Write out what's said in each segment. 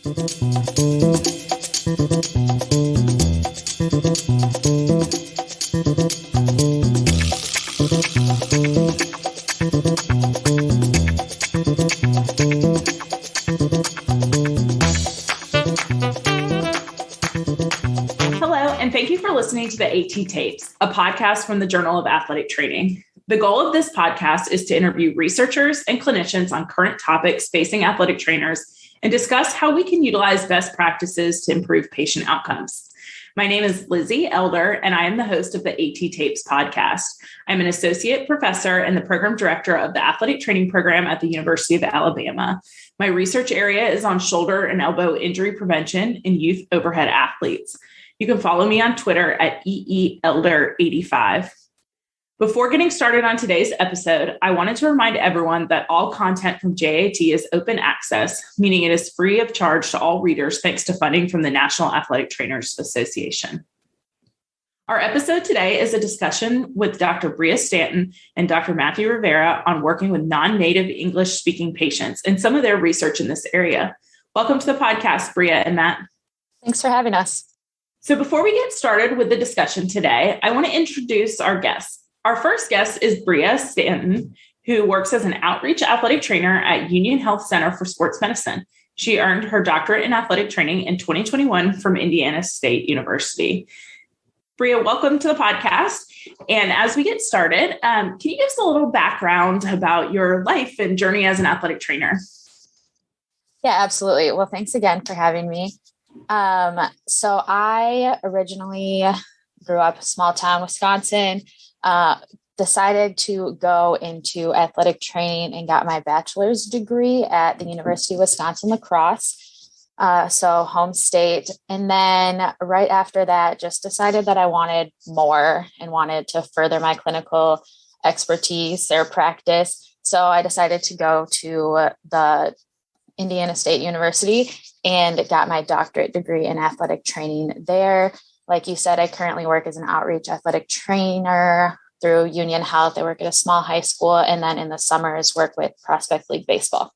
Thank you for listening to the AT Tapes, a podcast from the Journal of Athletic Training. The goal of this podcast is to interview researchers and clinicians on current topics facing athletic trainers and discuss how we can utilize best practices to improve patient outcomes. My name is Lizzie Elder, and I am the host of the AT Tapes podcast. I'm an associate professor and the program director of the athletic training program at the University of Alabama. My research area is on shoulder and elbow injury prevention in youth overhead athletes. You can follow me on Twitter at EEElder85. Before getting started on today's episode, I wanted to remind everyone that all content from JAT is open access, meaning it is free of charge to all readers thanks to funding from the National Athletic Trainers Association. Our episode today is a discussion with Dr. Brea Stanton and Dr. Matthew Rivera on working with non-native English-speaking patients and some of their research in this area. Welcome to the podcast, Brea and Matt. Thanks for having us. So before we get started with the discussion today, I want to introduce our guests. Our first guest is Brea Stanton, who works as an outreach athletic trainer at Union Health Center for Sports Medicine. She earned her doctorate in athletic training in 2021 from Indiana State University. Brea, welcome to the podcast. And as we get started, can you give us a little background about your life and journey as an athletic trainer? Yeah, absolutely. Well, thanks again for having me. So I originally grew up in a small town, Wisconsin, decided to go into athletic training and got my bachelor's degree at the University of Wisconsin-La Crosse. So home state. And then right after that, just decided that I wanted more and wanted to further my clinical expertise or practice. So I decided to go to the Indiana State University and got my doctorate degree in athletic training there. Like you said, I currently work as an outreach athletic trainer through Union Health. I work at a small high school, and then in the summers work with Prospect League Baseball.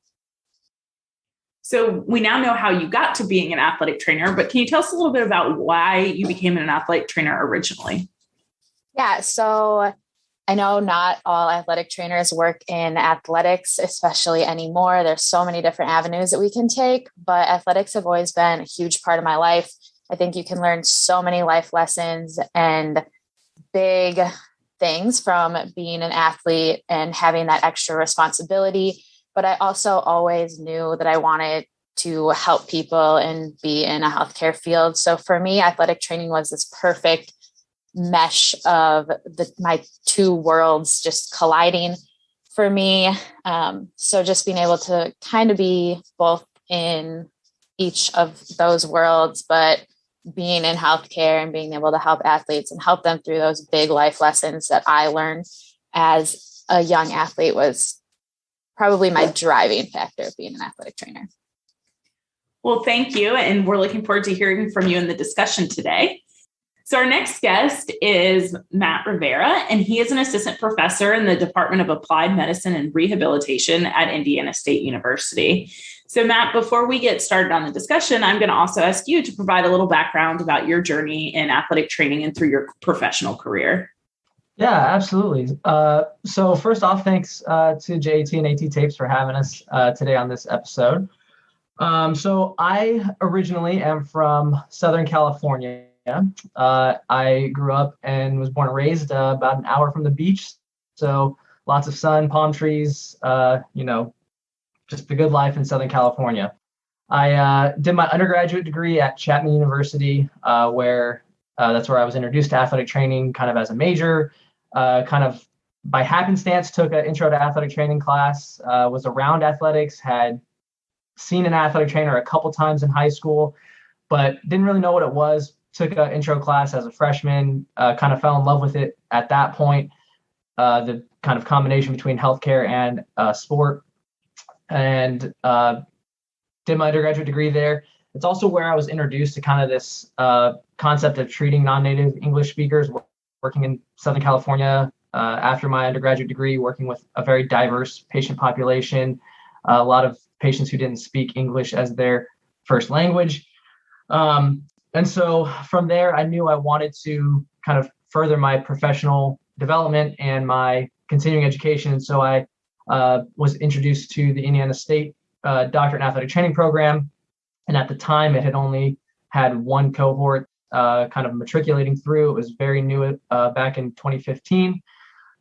So we now know how you got to being an athletic trainer, but can you tell us a little bit about why you became an athletic trainer originally? Yeah, so I know not all athletic trainers work in athletics, especially anymore. There's so many different avenues that we can take, but athletics have always been a huge part of my life. I think you can learn so many life lessons and big things from being an athlete and having that extra responsibility. But I also always knew that I wanted to help people and be in a healthcare field. So for me, athletic training was this perfect mesh of my two worlds just colliding for me. So just being able to kind of be both in each of those worlds, but being in healthcare and being able to help athletes and help them through those big life lessons that I learned as a young athlete was probably my driving factor of being an athletic trainer. Well, thank you. And we're looking forward to hearing from you in the discussion today. So our next guest is Matt Rivera, and he is an assistant professor in the Department of Applied Medicine and Rehabilitation at Indiana State University. So Matt, before we get started on the discussion, I'm going to also ask you to provide a little background about your journey in athletic training and through your professional career. Yeah, absolutely. So first off, thanks to JAT and AT Tapes for having us today on this episode. So I originally am from Southern California. I grew up and was born and raised about an hour from the beach. So lots of sun, palm trees, just the good life in Southern California. I did my undergraduate degree at Chapman University, where that's where I was introduced to athletic training kind of as a major, kind of by happenstance, took an intro to athletic training class, was around athletics, had seen an athletic trainer a couple times in high school, but didn't really know what it was. Took an intro class as a freshman, kind of fell in love with it at that point, the kind of combination between healthcare and sport, and did my undergraduate degree there. It's also where I was introduced to kind of this concept of treating non-native English speakers, working in Southern California after my undergraduate degree, working with a very diverse patient population, a lot of patients who didn't speak English as their first language. And so from there, I knew I wanted to kind of further my professional development and my continuing education. And so I was introduced to the Indiana State Doctorate in Athletic Training program. And at the time, it had only had one cohort kind of matriculating through. It was very new back in 2015.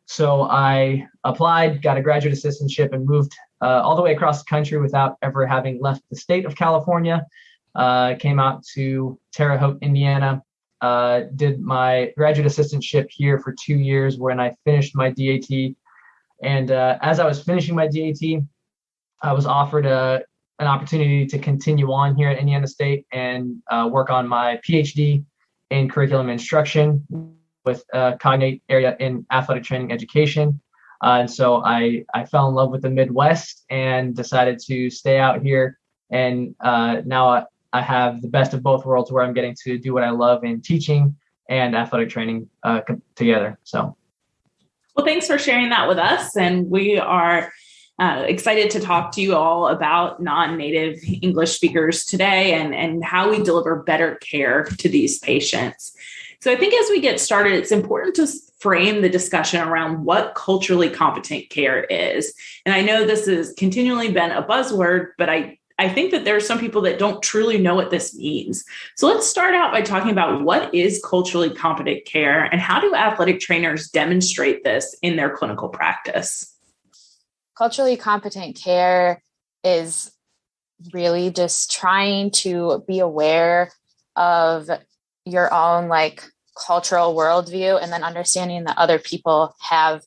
So I applied, got a graduate assistantship, and moved all the way across the country without ever having left the state of California. Came out to Terre Haute, Indiana, did my graduate assistantship here for 2 years when I finished my DAT. And as I was finishing my DAT, I was offered an opportunity to continue on here at Indiana State and work on my PhD in curriculum instruction with a cognate area in athletic training education. And so I fell in love with the Midwest and decided to stay out here. And now I have the best of both worlds, where I'm getting to do what I love in teaching and athletic training together. So, well, thanks for sharing that with us. And we are excited to talk to you all about non-native English speakers today and how we deliver better care to these patients. So I think as we get started, it's important to frame the discussion around what culturally competent care is. And I know this has continually been a buzzword, but I think that there are some people that don't truly know what this means. So let's start out by talking about what is culturally competent care and how do athletic trainers demonstrate this in their clinical practice? Culturally competent care is really just trying to be aware of your own cultural worldview, and then understanding that other people have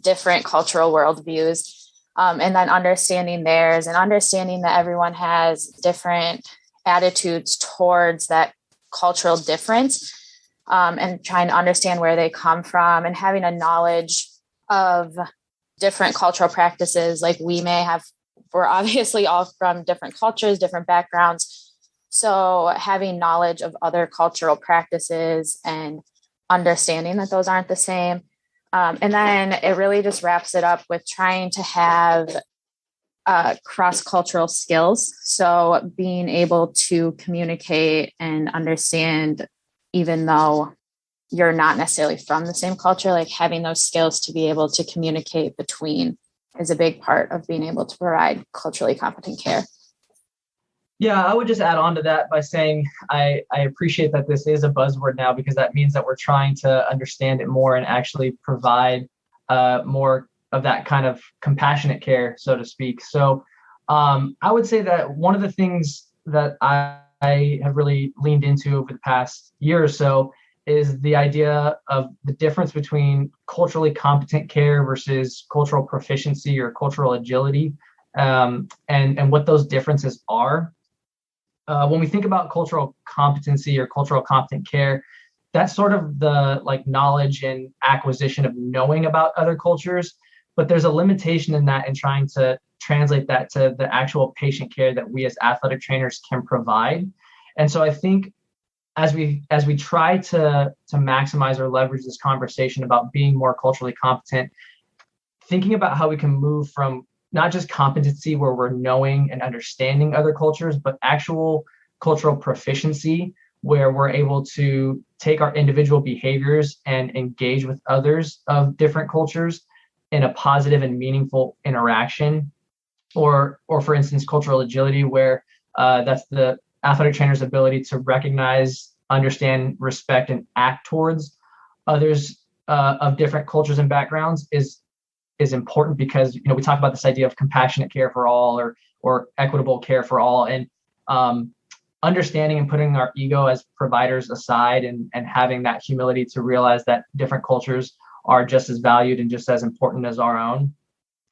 different cultural worldviews, and then understanding theirs, and understanding that everyone has different attitudes towards that cultural difference, and trying to understand where they come from, and having a knowledge of different cultural practices. Like we're obviously all from different cultures, different backgrounds. So having knowledge of other cultural practices and understanding that those aren't the same. And then it really just wraps it up with trying to have cross-cultural skills. So being able to communicate and understand, even though you're not necessarily from the same culture, having those skills to be able to communicate between is a big part of being able to provide culturally competent care. Yeah, I would just add on to that by saying I appreciate that this is a buzzword now, because that means that we're trying to understand it more and actually provide more of that kind of compassionate care, so to speak. So I would say that one of the things that I have really leaned into over the past year or so is the idea of the difference between culturally competent care versus cultural proficiency or cultural agility, and what those differences are. When we think about cultural competency or cultural competent care, that's sort of the knowledge and acquisition of knowing about other cultures, but there's a limitation in that in trying to translate that to the actual patient care that we as athletic trainers can provide. And so I think as we try to maximize or leverage this conversation about being more culturally competent, thinking about how we can move from not just competency where we're knowing and understanding other cultures, but actual cultural proficiency where we're able to take our individual behaviors and engage with others of different cultures in a positive and meaningful interaction. Or for instance, cultural agility, where that's the athletic trainer's ability to recognize, understand, respect, and act towards others of different cultures and backgrounds is important, because we talk about this idea of compassionate care for all or equitable care for all, and understanding and putting our ego as providers aside and having that humility to realize that different cultures are just as valued and just as important as our own,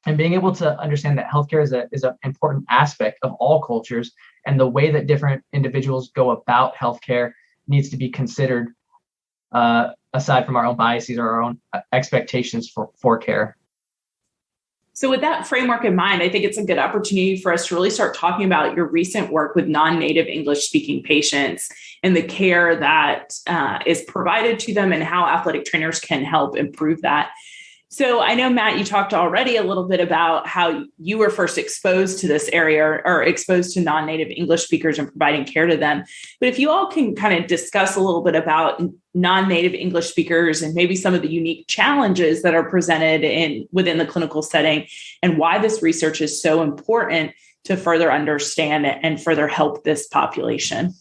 and being able to understand that healthcare is an important aspect of all cultures, and the way that different individuals go about healthcare needs to be considered aside from our own biases or our own expectations for care. So with that framework in mind, I think it's a good opportunity for us to really start talking about your recent work with non-native English speaking patients and the care that is provided to them and how athletic trainers can help improve that. So I know, Matt, you talked already a little bit about how you were first exposed to this area or exposed to non-native English speakers and providing care to them. But if you all can kind of discuss a little bit about non-native English speakers and maybe some of the unique challenges that are presented within the clinical setting and why this research is so important to further understand it and further help this population.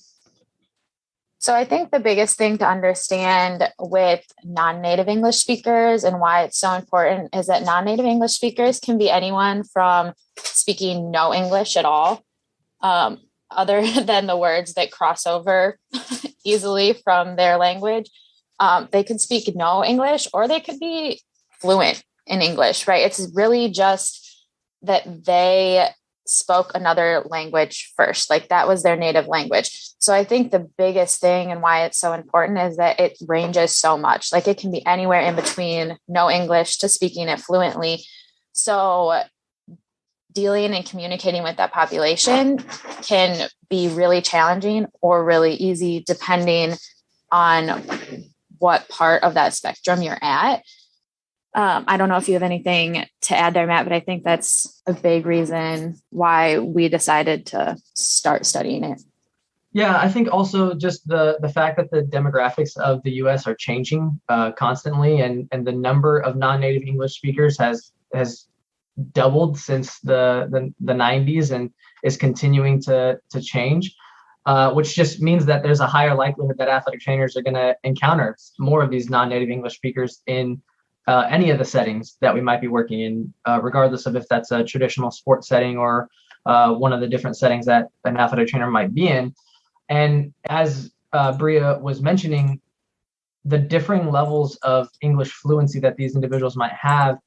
So I think the biggest thing to understand with non-native English speakers and why it's so important is that non-native English speakers can be anyone from speaking no English at all, other than the words that cross over easily from their language. They could speak no English, or they could be fluent in English, right? It's really just that they spoke another language first, like that was their native language. So I think the biggest thing and why it's so important is that it ranges so much. Like it can be anywhere in between no English to speaking it fluently. So dealing and communicating with that population can be really challenging or really easy depending on what part of that spectrum you're at. I don't know if you have anything to add there, Matt, but I think that's a big reason why we decided to start studying it. Yeah, I think also just the fact that the demographics of the U.S. are changing constantly, and the number of non-native English speakers has doubled since the 90s and is continuing to change, which just means that there's a higher likelihood that athletic trainers are going to encounter more of these non-native English speakers in any of the settings that we might be working in, regardless of if that's a traditional sports setting or one of the different settings that an athletic trainer might be in. And as Brea was mentioning, the differing levels of English fluency that these individuals might have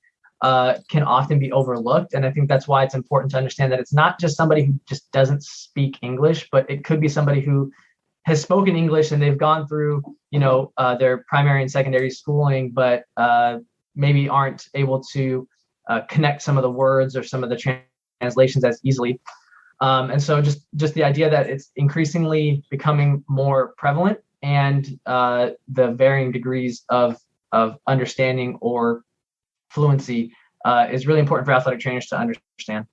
can often be overlooked. And I think that's why it's important to understand that it's not just somebody who just doesn't speak English, but it could be somebody who has spoken English and they've gone through, their primary and secondary schooling, but maybe aren't able to connect some of the words or some of the translations as easily. And so just the idea that it's increasingly becoming more prevalent, and the varying degrees of understanding or fluency is really important for athletic trainers to understand.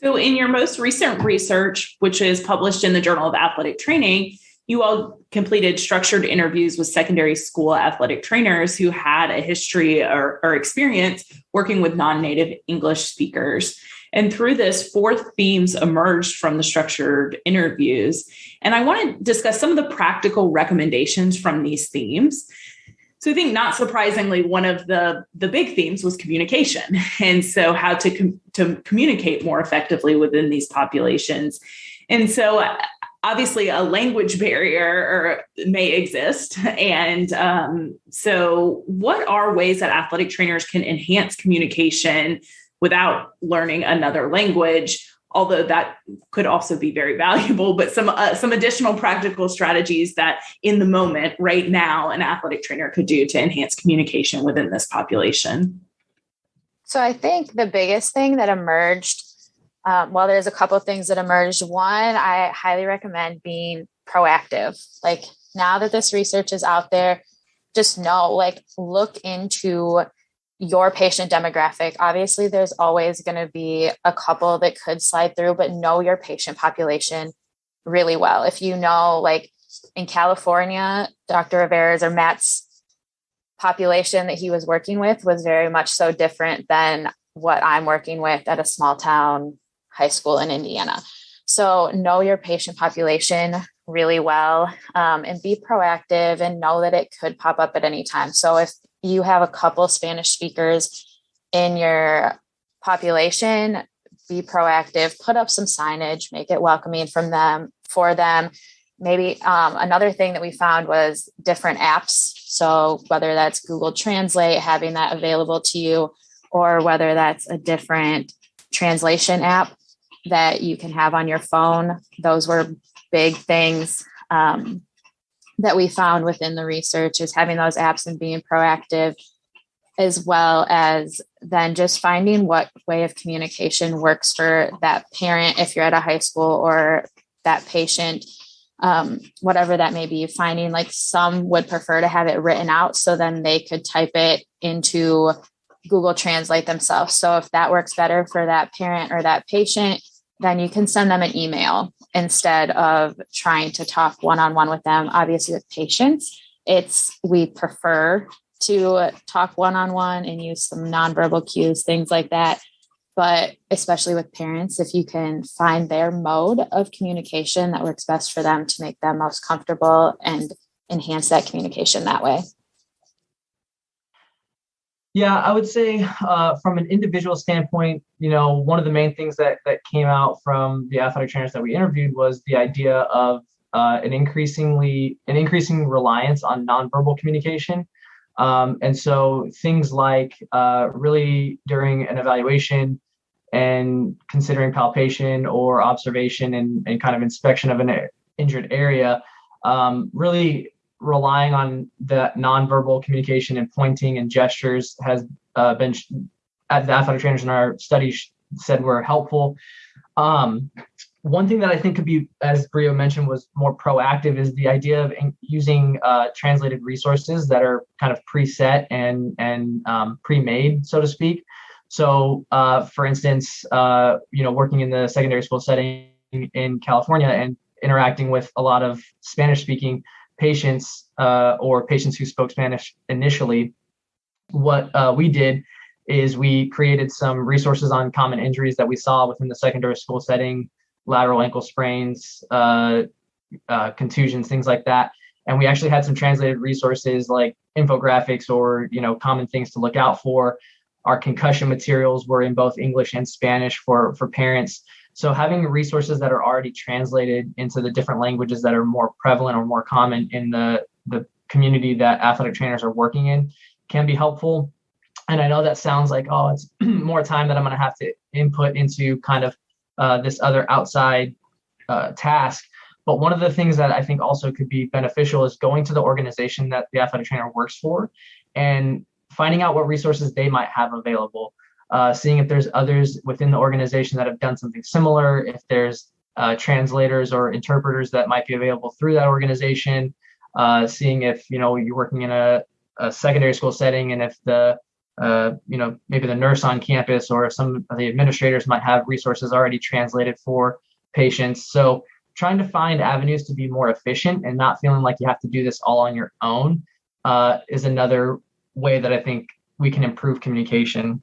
So in your most recent research, which is published in the Journal of Athletic Training, you all completed structured interviews with secondary school athletic trainers who had a history or experience working with non-native English speakers. And through this, 4 themes emerged from the structured interviews. And I want to discuss some of the practical recommendations from these themes. So I think, not surprisingly, one of the big themes was communication. And so how to communicate more effectively within these populations. And so obviously a language barrier may exist. And so what are ways that athletic trainers can enhance communication without learning another language? Although that could also be very valuable, but some additional practical strategies that in the moment right now an athletic trainer could do to enhance communication within this population. So I think the biggest thing that emerged, there's a couple of things that emerged. One, I highly recommend being proactive. Like now that this research is out there, just look into your patient demographic. Obviously, there's always going to be a couple that could slide through, but know your patient population really well. If you know, like in California, Dr. Rivera's or Matt's population that he was working with was very much so different than what I'm working with at a small town high school in Indiana. So know your patient population really well, and be proactive and know that it could pop up at any time. So if you have a couple Spanish speakers in your population, be proactive, put up some signage, make it welcoming for them. Maybe another thing that we found was different apps. So whether that's Google Translate, having that available to you, or whether that's a different translation app that you can have on your phone. Those were big things that we found within the research, is having those apps and being proactive, as well as then just finding what way of communication works for that parent, if you're at a high school, or that patient, whatever that may be. Finding, like, some would prefer to have it written out, so then they could type it into Google Translate themselves. So if that works better for that parent or that patient, then you can send them an email instead of trying to talk one-on-one with them. Obviously with patients, we prefer to talk one-on-one and use some nonverbal cues, things like that. But especially with parents, if you can find their mode of communication that works best for them to make them most comfortable and enhance that communication that way. Yeah, I would say from an individual standpoint, one of the main things that came out from the athletic trainers that we interviewed was the idea of an increasing reliance on nonverbal communication. And so things like really during an evaluation and considering palpation or observation and kind of inspection of an injured area, really relying on the nonverbal communication and pointing and gestures has been, as the athletic trainers in our study said, were helpful. One thing that I think could be, as Brea mentioned, was more proactive is the idea of using translated resources that are kind of preset and pre-made, so to speak. So, for instance, working in the secondary school setting in California and interacting with a lot of Spanish-speaking patients or patients who spoke Spanish initially, what we did is we created some resources on common injuries that we saw within the secondary school setting, lateral ankle sprains, contusions, things like that. And we actually had some translated resources like infographics or, common things to look out for. Our concussion materials were in both English and Spanish for parents. So having resources that are already translated into the different languages that are more prevalent or more common in the community that athletic trainers are working in can be helpful. And I know that sounds like, oh, it's more time that I'm going to have to input into kind of this other outside task. But one of the things that I think also could be beneficial is going to the organization that the athletic trainer works for and finding out what resources they might have available, seeing if there's others within the organization that have done something similar, if there's translators or interpreters that might be available through that organization, seeing if, you're working in a secondary school setting and if the maybe the nurse on campus or some of the administrators might have resources already translated for patients. So trying to find avenues to be more efficient and not feeling like you have to do this all on your own is another way that I think we can improve communication.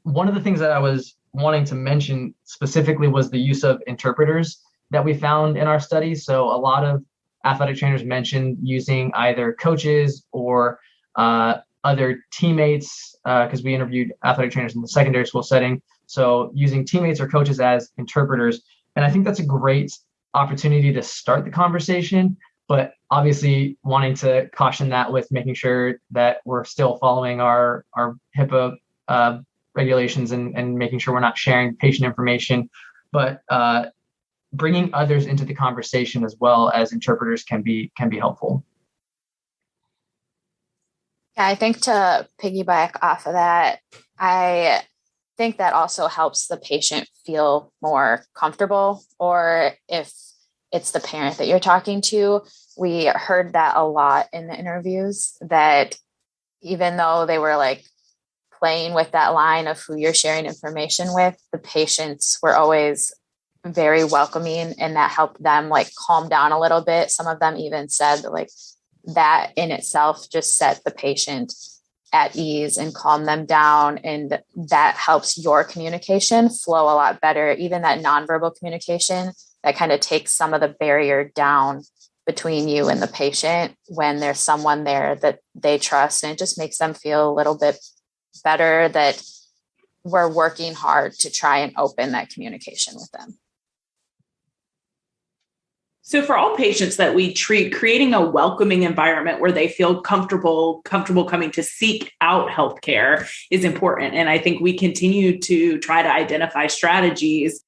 One of the things that I was wanting to mention specifically was the use of interpreters that we found in our study. So a lot of athletic trainers mentioned using either coaches or other teammates, because we interviewed athletic trainers in the secondary school setting. So using teammates or coaches as interpreters. And I think that's a great opportunity to start the conversation, but obviously wanting to caution that with making sure that we're still following our HIPAA regulations and making sure we're not sharing patient information, but bringing others into the conversation as well as interpreters can be helpful. Yeah, I think to piggyback off of that, I think that also helps the patient feel more comfortable, or if it's the parent that you're talking to. We heard that a lot in the interviews, that even though they were like playing with that line of who you're sharing information with, the patients were always very welcoming, and that helped them like calm down a little bit. Some of them even said that, like, that in itself just set the patient at ease and calm them down. And that helps your communication flow a lot better. Even that nonverbal communication, that kind of takes some of the barrier down between you and the patient when there's someone there that they trust. And it just makes them feel a little bit better that we're working hard to try and open that communication with them. So for all patients that we treat, creating a welcoming environment where they feel comfortable coming to seek out healthcare is important. And I think we continue to try to identify strategies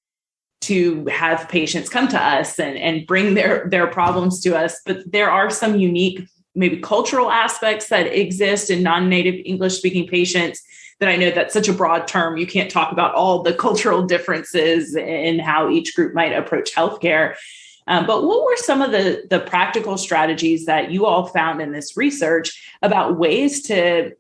to have patients come to us and bring their problems to us. But there are some unique, maybe cultural aspects that exist in non-native English speaking patients that I know that's such a broad term. You can't talk about all the cultural differences in how each group might approach healthcare. But what were some of the practical strategies that you all found in this research about ways to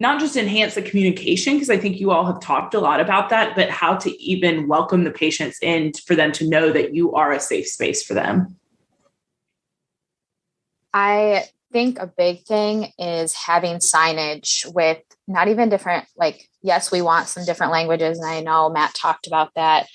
not just enhance the communication, because I think you all have talked a lot about that, but how to even welcome the patients in for them to know that you are a safe space for them? I think a big thing is having signage with not even different, like, yes, we want some different languages. And I know Matt talked about that,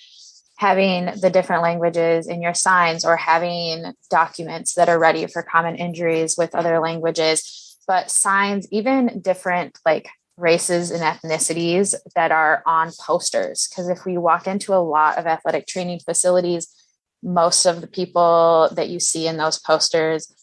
having the different languages in your signs, or having documents that are ready for common injuries with other languages, but signs, even different like races and ethnicities that are on posters. Because if we walk into a lot of athletic training facilities, most of the people that you see in those posters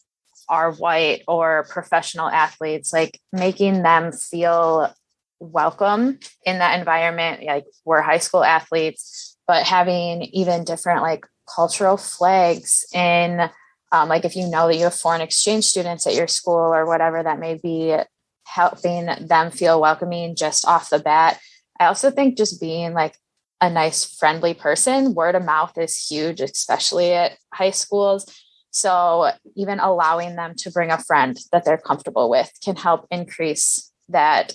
are white or professional athletes, like making them feel welcome in that environment. Like, we're high school athletes, but having even different like cultural flags in, like if you know that you have foreign exchange students at your school or whatever that may be, helping them feel welcoming just off the bat. I also think just being like a nice, friendly person, word of mouth is huge, especially at high schools. So even allowing them to bring a friend that they're comfortable with can help increase that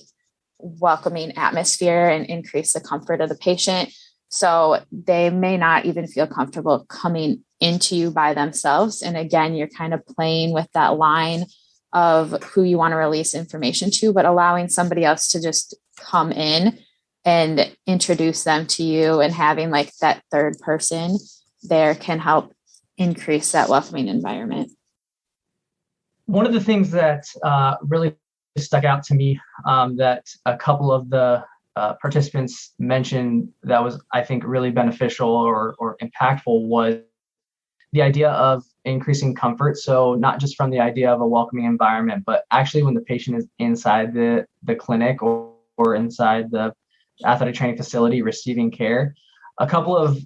welcoming atmosphere and increase the comfort of the patient. So they may not even feel comfortable coming into you by themselves. And again, you're kind of playing with that line of who you want to release information to, but allowing somebody else to just come in and introduce them to you, and having like that third person there can help increase that welcoming environment. One of the things that really stuck out to me, that a couple of the participants mentioned that was, I think, really beneficial or impactful, was the idea of increasing comfort. So not just from the idea of a welcoming environment, but actually when the patient is inside the clinic or inside the athletic training facility receiving care. A couple of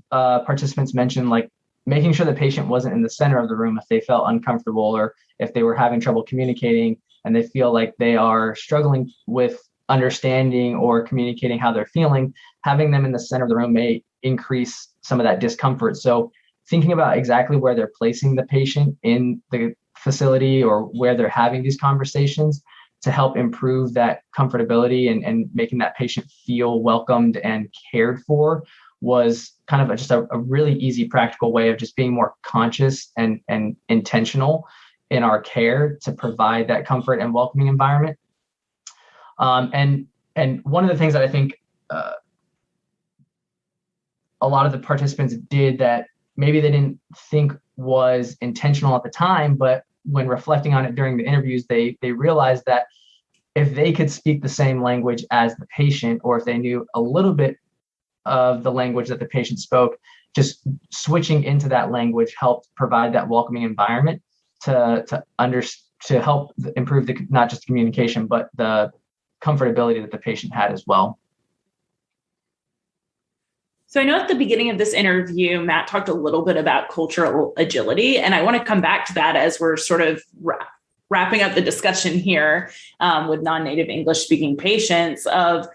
participants mentioned like making sure the patient wasn't in the center of the room if they felt uncomfortable, or if they were having trouble communicating and they feel like they are struggling with understanding or communicating how they're feeling. Having them in the center of the room may increase some of that discomfort. So thinking about exactly where they're placing the patient in the facility or where they're having these conversations to help improve that comfortability and making that patient feel welcomed and cared for was kind of just a really easy, practical way of just being more conscious and intentional in our care to provide that comfort and welcoming environment. And one of the things that I think a lot of the participants did that maybe they didn't think was intentional at the time, but when reflecting on it during the interviews, they realized that if they could speak the same language as the patient, or if they knew a little bit of the language that the patient spoke, just switching into that language helped provide that welcoming environment to help improve the not just communication, but the comfortability that the patient had as well. So I know at the beginning of this interview, Matt talked a little bit about cultural agility, and I want to come back to that as we're sort of wrapping up the discussion here with non-native English speaking patients of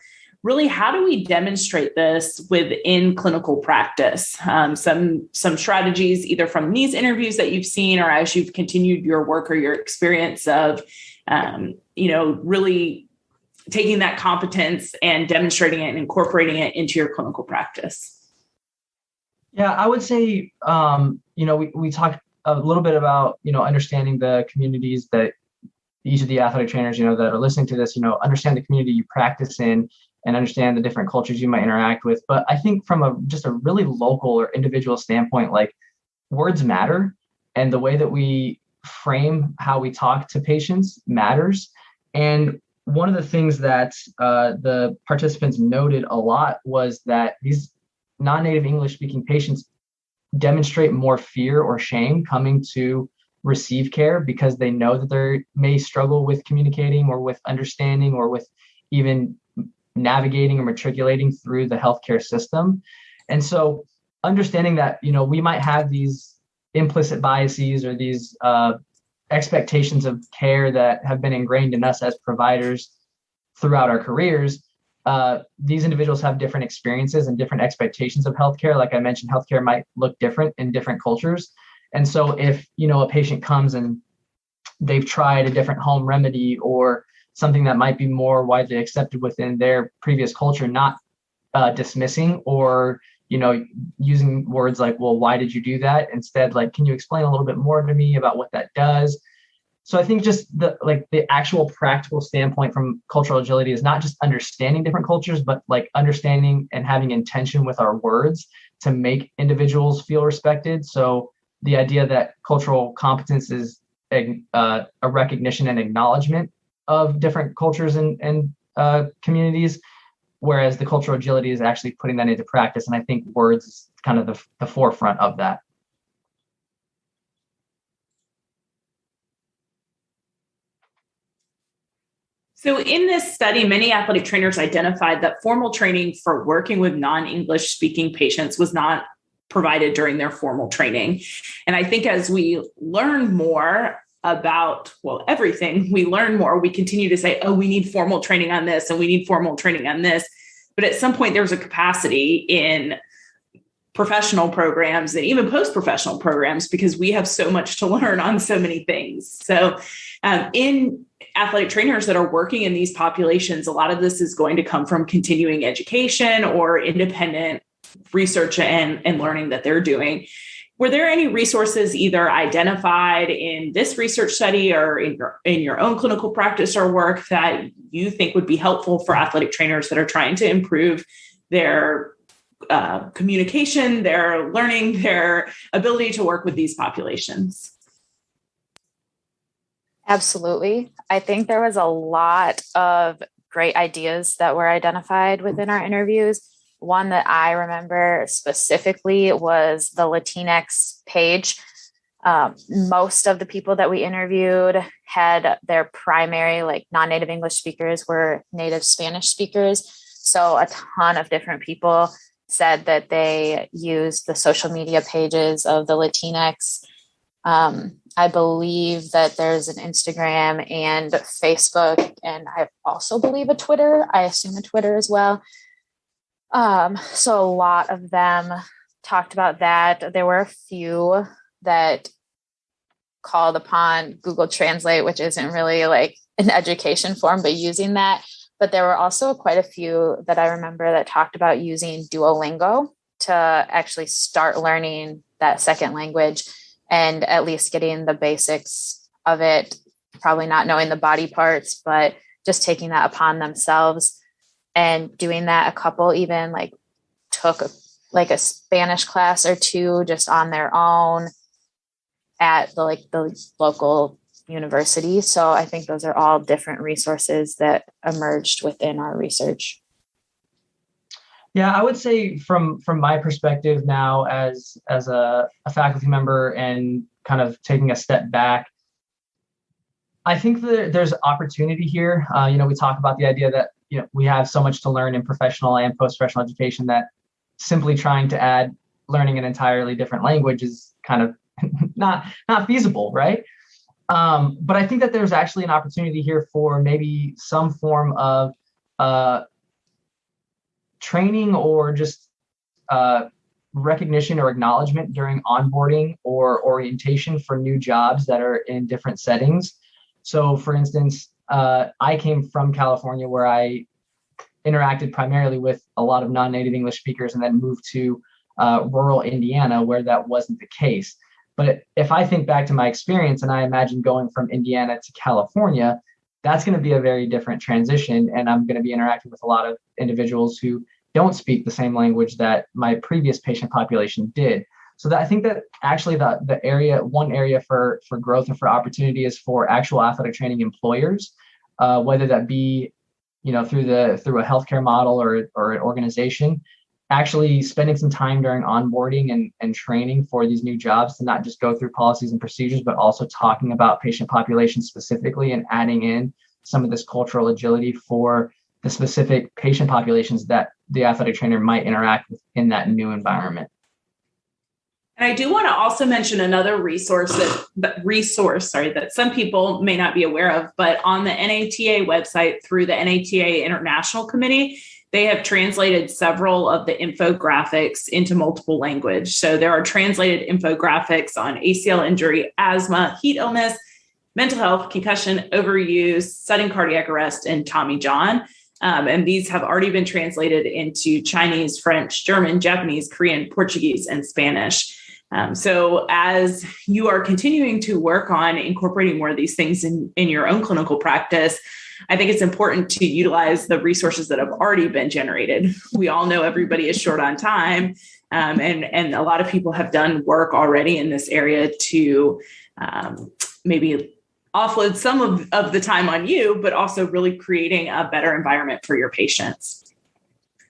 really how do we demonstrate this within clinical practice? Some strategies either from these interviews that you've seen or as you've continued your work or your experience of, really taking that competence and demonstrating it and incorporating it into your clinical practice. Yeah, I would say, we talked a little bit about, understanding the communities that each of the athletic trainers, that are listening to this, understand the community you practice in and understand the different cultures you might interact with. But I think from just a really local or individual standpoint, like words matter, and the way that we frame how we talk to patients matters. And one of the things that the participants noted a lot was that these non-native English speaking patients demonstrate more fear or shame coming to receive care because they know that they may struggle with communicating or with understanding or with even navigating or matriculating through the healthcare system. And so understanding that, we might have these implicit biases or these expectations of care that have been ingrained in us as providers throughout our careers. These individuals have different experiences and different expectations of healthcare. Like I mentioned, healthcare might look different in different cultures. And so if, a patient comes and they've tried a different home remedy or something that might be more widely accepted within their previous culture, not dismissing or, using words like, well, why did you do that? Instead, like, can you explain a little bit more to me about what that does? So I think just the actual practical standpoint from cultural agility is not just understanding different cultures, but like understanding and having intention with our words to make individuals feel respected. So the idea that cultural competence is a recognition and acknowledgement of different cultures and communities, whereas the cultural agility is actually putting that into practice. And I think words is kind of the forefront of that. So in this study, many athletic trainers identified that formal training for working with non-English speaking patients was not provided during their formal training. And I think as we learn more about, everything, we learn more, we continue to say, oh, we need formal training on this and we need formal training on this. But at some point, there's a capacity in professional programs and even post-professional programs because we have so much to learn on so many things. So in athletic trainers that are working in these populations, a lot of this is going to come from continuing education or independent research and learning that they're doing. Were there any resources either identified in this research study or in your own clinical practice or work that you think would be helpful for athletic trainers that are trying to improve their communication, their learning, their ability to work with these populations? Absolutely. I think there was a lot of great ideas that were identified within our interviews. One that I remember specifically was the Latinx page. Most of the people that we interviewed had their primary, like non-native English speakers were native Spanish speakers. So a ton of different people said that they used the social media pages of the Latinx. I believe that there's an Instagram and Facebook, and I also believe a Twitter. I assume a Twitter as well. So a lot of them talked about that. There were a few that called upon Google Translate, which isn't really like an education form, but using that. But there were also quite a few that I remember that talked about using Duolingo to actually start learning that second language and at least getting the basics of it, probably not knowing the body parts, but just taking that upon themselves and doing that. A couple even like took a Spanish class or two just on their own at the local university. So I think those are all different resources that emerged within our research. Yeah, I would say from my perspective now as a faculty member and kind of taking a step back, I think that there's opportunity here. We talk about the idea that we have so much to learn in professional and post-professional education that simply trying to add learning an entirely different language is kind of not feasible, right? But I think that there's actually an opportunity here for maybe some form of training or just recognition or acknowledgement during onboarding or orientation for new jobs that are in different settings. So for instance, I came from California where I interacted primarily with a lot of non-native English speakers and then moved to rural Indiana where that wasn't the case. But if I think back to my experience and I imagine going from Indiana to California, that's going to be a very different transition. And I'm going to be interacting with a lot of individuals who don't speak the same language that my previous patient population did. So that I think that actually one area for growth and for opportunity is for actual athletic training employers, whether that be, through a healthcare model or an organization, actually spending some time during onboarding and training for these new jobs to not just go through policies and procedures, but also talking about patient populations specifically and adding in some of this cultural agility for the specific patient populations that the athletic trainer might interact with in that new environment. And I do want to also mention another resource that some people may not be aware of, but on the NATA website through the NATA International Committee, they have translated several of the infographics into multiple language. So there are translated infographics on ACL injury, asthma, heat illness, mental health, concussion, overuse, sudden cardiac arrest, and Tommy John. And these have already been translated into Chinese, French, German, Japanese, Korean, Portuguese, and Spanish. So as you are continuing to work on incorporating more of these things in your own clinical practice, I think it's important to utilize the resources that have already been generated. We all know everybody is short on time, and a lot of people have done work already in this area to maybe offload some of the time on you, but also really creating a better environment for your patients.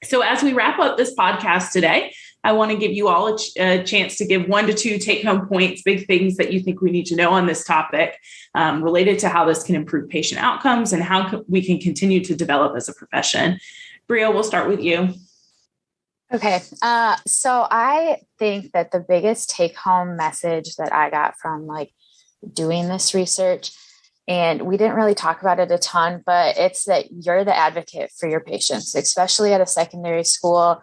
So as we wrap up this podcast today, I want to give you all a chance to give 1 to 2 take-home points, big things that you think we need to know on this topic related to how this can improve patient outcomes and how we can continue to develop as a profession. Brea, we'll start with you. Okay. So I think that the biggest take-home message that I got from doing this research, and we didn't really talk about it a ton, but it's that you're the advocate for your patients, especially at a secondary school.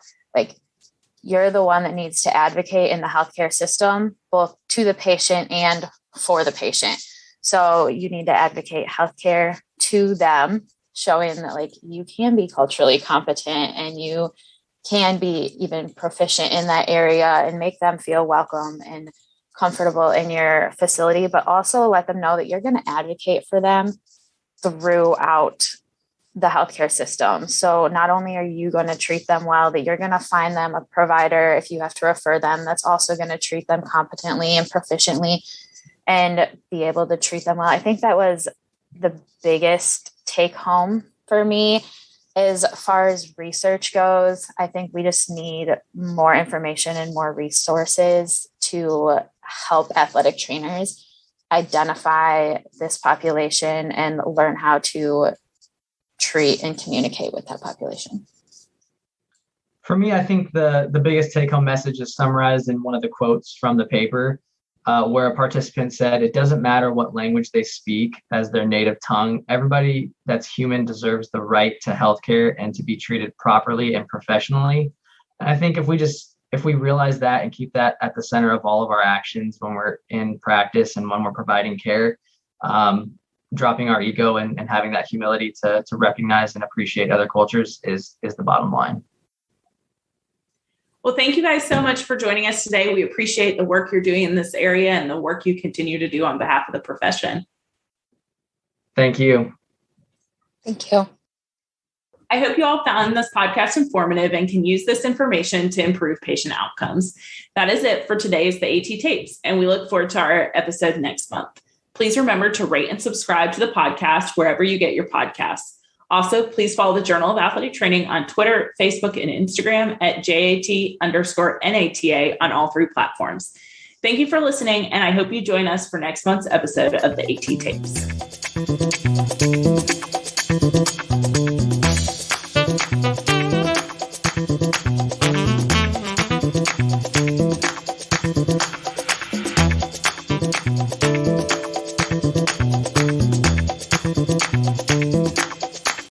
You're the one that needs to advocate in the healthcare system, both to the patient and for the patient. So you need to advocate healthcare to them, showing that you can be culturally competent and you can be even proficient in that area and make them feel welcome and comfortable in your facility, but also let them know that you're going to advocate for them throughout the healthcare system. So not only are you going to treat them well, that you're going to find them a provider if you have to refer them that's also going to treat them competently and proficiently and be able to treat them well. I think that was the biggest take home for me. As far as research goes, I think we just need more information and more resources to help athletic trainers identify this population and learn how to treat and communicate with that population. For me, I think the biggest take-home message is summarized in one of the quotes from the paper, where a participant said, "It doesn't matter what language they speak as their native tongue. Everybody that's human deserves the right to healthcare and to be treated properly and professionally." And I think if we realize that and keep that at the center of all of our actions when we're in practice and when we're providing care, dropping our ego and having that humility to recognize and appreciate other cultures is the bottom line. Well, thank you guys so much for joining us today. We appreciate the work you're doing in this area and the work you continue to do on behalf of the profession. Thank you. Thank you. I hope you all found this podcast informative and can use this information to improve patient outcomes. That is it for today's The AT Tapes, and we look forward to our episode next month. Please remember to rate and subscribe to the podcast wherever you get your podcasts. Also, please follow the Journal of Athletic Training on Twitter, Facebook, and Instagram at JAT_NATA on all 3 platforms. Thank you for listening, and I hope you join us for next month's episode of the AT Tapes.